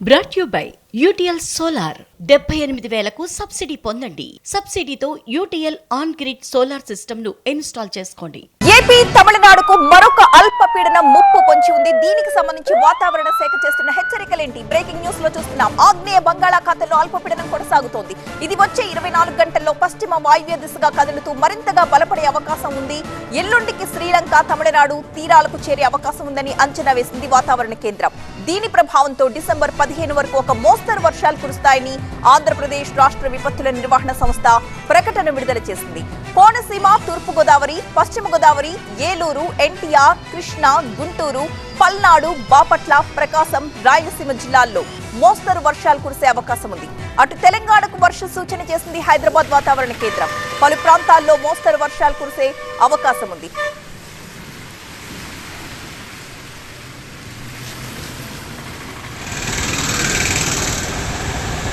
Brought you by UTL solar 78,000కు subsidy పొందండి. సబ్సిడీతో UTL on grid solar system ను ఇన్స్టాల్ చేసుకోండి. ఏపీ తమిళనాడుకు మరొక అల్పపీడనం ముప్పు పొంచి ఉంది. దీనికి సంబంధించి వాతావరణ శాఖ చేస్తున్న హెచ్చరికలేంటి? బ్రేకింగ్ న్యూస్ లో చూస్తున్నాం. ఆగ్నేయ బంగాళాఖాతంలో అల్పపీడనం కొనసాగుతోంది. ఇది వచ్చే 24 గంటల్లో పశ్చిమ వాయువ్య దిశగా కదులుతూ మరింతగా బలపడే అవకాశం ఉంది. ఎల్లుండికి శ్రీలంక, తమిళనాడు తీరాలకు చేరే అవకాశం ఉందని అంచనా వేసింది వాతావరణ కేంద్రం. దీని ప్రభావంతో డిసెంబర్ 15 వరకు ఒక మోస్తరు వర్షాలు కురుస్తాయని ఆంధ్రప్రదేశ్ రాష్ట్ర విపత్తుల నిర్వహణ సంస్థ ప్రకటన విడుదల చేసింది. కోనసీమ, తూర్పు గోదావరి, పశ్చిమ గోదావరి, ఏలూరు, ఎన్టీఆర్, కృష్ణా, గుంటూరు, పల్నాడు, బాపట్ల, ప్రకాశం, రాయలసీమ జిల్లాల్లో మోస్తరు వర్షాలు కురిసే అవకాశం ఉంది. అటు తెలంగాణకు వర్ష సూచన చేసింది హైదరాబాద్ వాతావరణ కేంద్రం. పలు ప్రాంతాల్లో మోస్తరు వర్షాలు కురిసే అవకాశం ఉంది.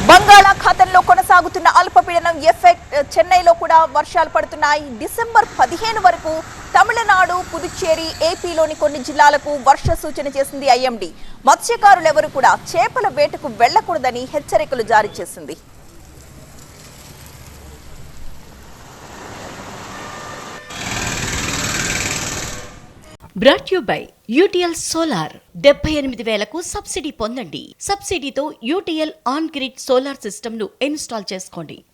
బంగాళాఖాతంలో కొనసాగుతున్న అల్పపీడనం ఎఫెక్ట్ చెన్నైలో కూడా వర్షాలు పడుతున్నాయి. డిసెంబర్ 15 వరకు తమిళనాడు, పుదుచ్చేరి, ఏపీలోని కొన్ని జిల్లాలకు వర్ష సూచన చేసింది ఐఎండీ. మత్స్యకారులెవరూ కూడా చేపల వేటకు వెళ్లకూడదని హెచ్చరికలు జారీ చేసింది. Brought you by UTL solar 78,000కు సబ్సిడీ పొందండి. సబ్సిడీతో UTL on grid solar system ను ఇన్స్టాల్ చేసుకోండి.